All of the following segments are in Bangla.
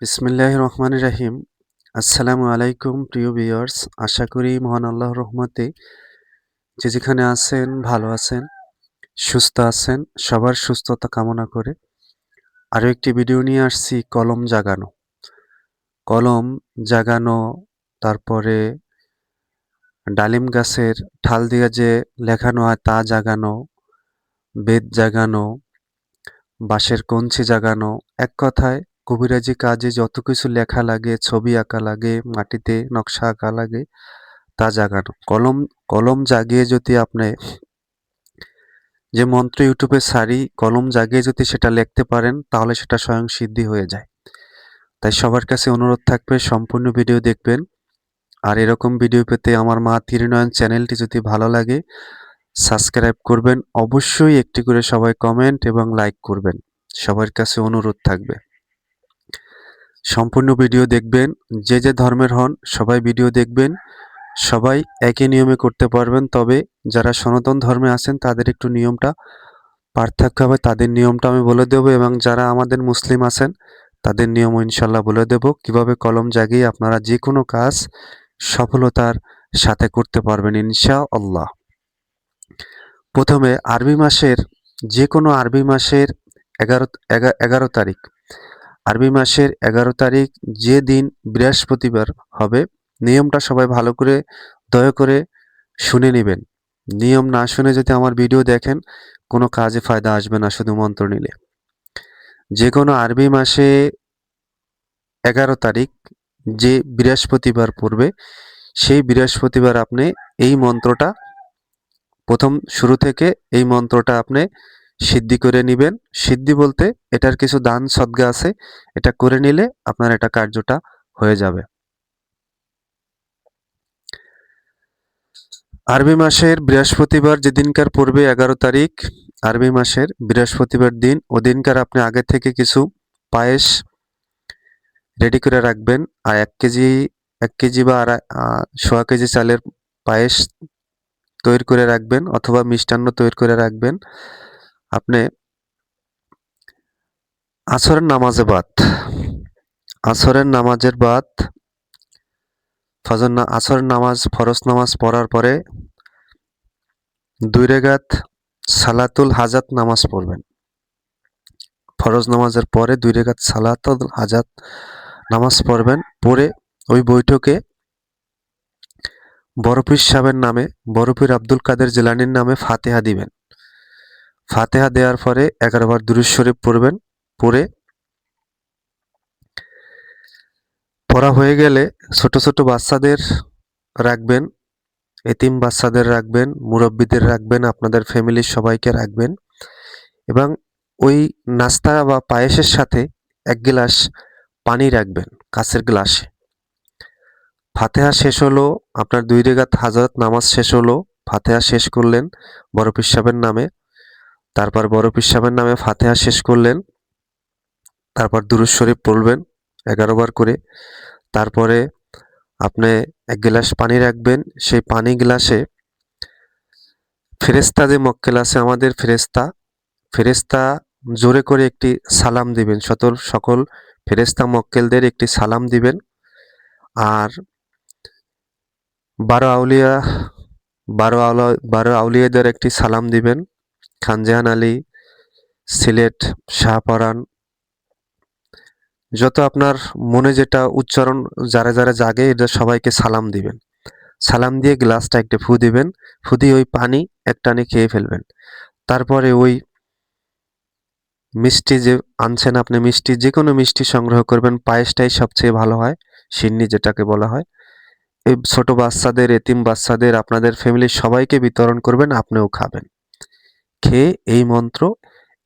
বিসমিল্লাহির রহমানির রহিম। আসসালামু আলাইকুম প্রিয় ভিউয়ার্স। আশা করি মহান আল্লাহর রহমতে যে যেখানে আছেন ভালো আছেন, সুস্থ আছেন। সবার সুস্থতা কামনা করে আরও একটি ভিডিও নিয়ে আসছি কলম জাগানো। কলম জাগানো, তারপরে ডালিম গাছের ঠাল দিয়ে যে লেখানো হয় তা জাগানো, বেত জাগানো, বাঁশের কঞ্চি জাগানো। এক কথায় কবিরাজি কাজে যত কিছু লেখা লাগে, ছবি আঁকা লাগে, মাটিতে নকশা আঁকা লাগে, তা জাগানো। কলম কলম জাগিয়ে যদি আপনি যে মন্ত্র ইউটিউবে সারি কলম জাগিয়ে যদি সেটা লিখতে পারেন তাহলে সেটা স্বয়ং সিদ্ধি হয়ে যায়। তাই সবার কাছে অনুরোধ থাকবে সম্পূর্ণ ভিডিও দেখবেন। আর এরকম ভিডিও পেতে আমার মা তীরনয়ন চ্যানেলটি যদি ভালো লাগে সাবস্ক্রাইব করবেন। অবশ্যই একটি করে সবাই কমেন্ট এবং লাইক করবেন। সবার কাছে অনুরোধ থাকবে সম্পূর্ণ ভিডিও দেখবেন। যে যে ধর্মের হন সবাই ভিডিও দেখবেন। সবাই একই নিয়মে করতে পারবেন, তবে যারা সনাতন ধর্মে আছেন তাদের একটু নিয়মটা পার্থক্য হবে। তাদের নিয়মটা আমি বলে দেবো, এবং যারা আমাদের মুসলিম আছেন তাদের নিয়মও ইনশাল্লাহ বলে দেব কিভাবে কলম জাগিয়ে আপনারা যে কোনো কাজ সফলতার সাথে করতে পারবেন ইনশাআল্লাহ। প্রথমে আরবি মাসের যে কোনো আরবি মাসের 11 তারিখ, আরবি মাসের 11 তারিখ যে দিন বৃহস্পতিবার হবে, নিয়মটা সবাই ভালো করে দয়া করে শুনে নেবেন। নিয়ম না শুনে যদি আমার ভিডিও দেখেন কোনো কাজে ফায়দা আসবে না শুধু মন্ত্র নিলে। যে কোনো আরবি মাসে 11 তারিখ যে বৃহস্পতিবার পড়বে সেই বৃহস্পতিবার আপনি এই মন্ত্রটা প্রথম শুরু থেকে এই মন্ত্রটা আপনি সিদ্ধি করে নেবেন। সিদ্ধি বলতে এটার কিছু দান সদকা আছে, এটা করে নিলে আপনার এটা কার্যটা হয়ে যাবে। আরবি মাসের বৃহস্পতিবার যেদিনকার পড়বে 11 তারিখ, আরবি মাসের বৃহস্পতিবার দিন, ওদিনকার আপনি আগে থেকে কিছু পায়েস রেডি করে রাখবেন। আর 1 কেজি বা সোয়া কেজি চালের পায়েস তৈরি করে রাখবেন, অথবা মিষ্টান্ন তৈরি করে রাখবেন। আপনি আসরের নামাজে বাদ, আসরের নামাজের বাদ আসরের নামাজ ফরজ নামাজ পড়ার পরে 2 রাকাত সালাতুল হাজাত নামাজ পড়বেন। ফরজ নামাজের পরে 2 রাকাত সালাতুল হাজাত নামাজ পড়বেন। পড়ে ওই বৈঠকে বড় পীর সাহেবের নামে, বড় পীর আব্দুল কাদের জিলানীর নামে ফাতিহা দিবেন। ফাতিহা দেওয়ার পরে 11 বার দুরূদ শরীফ পড়বেন। পড়া হয়ে গেলে ছোট ছোট বাচ্চাদের রাখবেন, এতিম বাচ্চাদের রাখবেন, মুরব্বীদের রাখবেন, আপনাদের ফ্যামিলির সবাইকে রাখবেন, এবং ওই নাস্তা বা পায়েসের সাথে 1 গ্লাস পানি রাখবেন কাঁচের গ্লাসে। ফাতিহা শেষ হলো, আপনার 2 রাকাত হাজাত নামাজ শেষ হলো, ফাতিহা শেষ করলেন বড় পীর সাহেবের নামে, তারপর বড় পীর সাহেবের নামে ফাতিহা শেষ করলেন, তারপর দুরূদ শরীফ পড়বেন 11 বার করে। তারপরে আপনি 1 গ্লাস পানি রাখবেন, সেই পানি গ্লাসে ফেরেশতা যে মক্কেল আছে আমাদের ফেরেশতা জোরে করে একটি সালাম দিবেন, সকল ফেরেশতা মক্কেলদের একটি সালাম দিবেন। আর 12 আউলিয়াদের একটি সালাম দিবেন। খানজাহান আলী, সিলেট, শাহপরাণ, যত আপনার মনে যেটা উচ্চারণ যারা যারা জাগে এটা সবাইকে সালাম দিবেন। সালাম দিয়ে গ্লাসটা একটা ফু দিবেন, ফু দিয়ে ওই পানি এক টানে খেয়ে ফেলবেন। তারপরে ওই মিষ্টি যে আনছেন আপনি, মিষ্টি যে কোনো মিষ্টি সংগ্রহ করবেন, পায়েসটাই সবচেয়ে ভালো হয়, সিন্নি যেটাকে বলা হয়। এই ছোট বাচ্চাদের, এতিম বাচ্চাদের, আপনাদের ফ্যামিলির সবাইকে বিতরণ করবেন, আপনিও খাবেন। খেয়ে এই মন্ত্র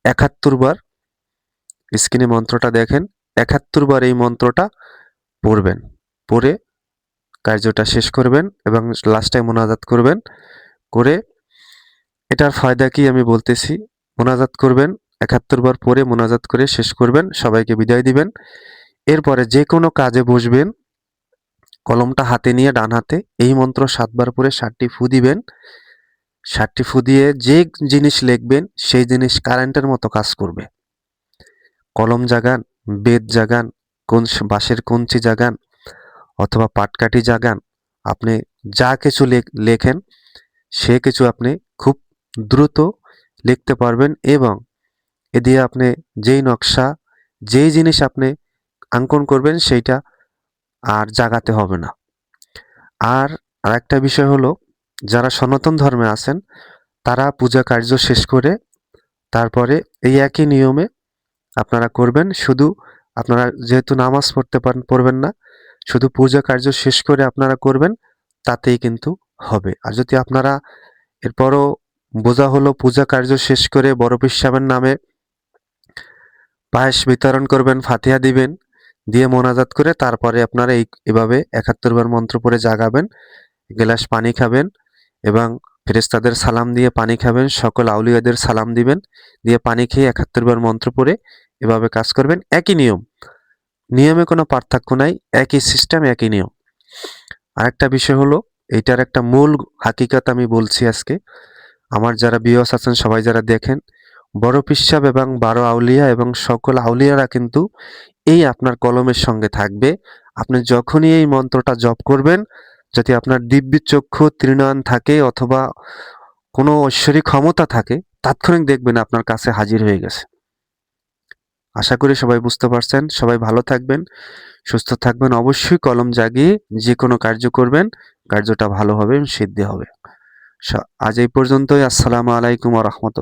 71 বার, স্ক্রিনে মন্ত্রটা দেখেন, 71 বার এই মন্ত্রটা পড়বেন। পড়ে কার্যটা শেষ করবেন এবং লাস্টে মোনাজাত করবেন। করে এটার ফায়দা কি আমি বলতেছি। মোনাজাত করবেন 71 বার পরে মোনাজাত করে শেষ করবেন, সবাইকে বিদায় দিবেন। এরপরে যে কোনো কাজে বসবেন, কলমটা হাতে নিয়ে ডান হাতে এই মন্ত্র 7 বার পরে 7টি ফু দিবেন। 7টি ফু দিয়ে যে জিনিস লিখবেন সেই জিনিস কারেন্টের মতো কাজ করবে। কলম জাগান, বেত জাগান, বাঁশের কঞ্চি জাগান অথবা পাটকাঠি জাগান, আপনি যা কিছু লেখেন সে কিছু আপনি খুব দ্রুত লিখতে পারবেন এবং এ দিয়ে আপনি যেই নকশা, যেই জিনিস আপনি অঙ্কন করবেন সেইটা আর জাগাতে হবে না। আর আরেকটা বিষয় হলো, যারা সনাতন ধর্মে আছেন তারা পূজা কার্য শেষ করে তারপরে এই একই নিয়মে আপনারা করবেন। শুধু আপনারা যেহেতু নামাজ পড়বেন না, শুধু পূজা কার্য শেষ করে আপনারা করবেন, তাতেই কিন্তু হবে। আর যদি আপনারা এরপরও বোঝা হলো পূজা কার্য শেষ করে বড় পীর সাহেবের নামে পায়েস বিতরণ করবেন, ফাতিহা দিবেন, দিয়ে মোনাজাত করে তারপরে আপনারা এভাবে ৭১ বার মন্ত্র পড়ে জাগাবেন, গ্লাস পানি খাবেন এবং ফেরেশতাদের সালাম দিয়ে পানি খাবেন, সকল আউলিয়াদের সালাম দিবেন, দিয়ে পানি খেয়ে ৭১ বার মন্ত্র পড়ে এভাবে কাজ করবেন। একই নিয়ম, নিয়মে কোনো পার্থক্য নাই, একই সিস্টেম, একই নিয়ম। আরেকটা বিষয় হলো, এইটার একটা মূল হাকিকত আমি বলছি আজকে। আমার যারা ভিউয়ার্স আছেন সবাই যারা দেখেন, বড় পীর সাহেব এবং ১২ আউলিয়া এবং সকল আউলিয়ারা কিন্তু এই আপনার কলমের সঙ্গে থাকবে। আপনি যখনই এই মন্ত্রটা জপ করবেন, যদি আপনার দিব্য চক্ষু ত্রিনয়ন থাকে অথবা কোনো ঐশ্বরিক ক্ষমতা থাকে, তাৎক্ষণিক দেখবেন আপনার কাছে হাজির হয়ে গেছে। আশা করি সবাই বুঝতে পারছেন। সবাই ভালো থাকবেন, সুস্থ থাকবেন। অবশ্যই কলম জাগিয়ে যে কোনো কার্য করবেন, কার্যটা ভালো হবে এবং সিদ্ধি হবে। আজ এই পর্যন্তই। আসসালামু আলাইকুম ওয়া রাহমাতুল্লাহ।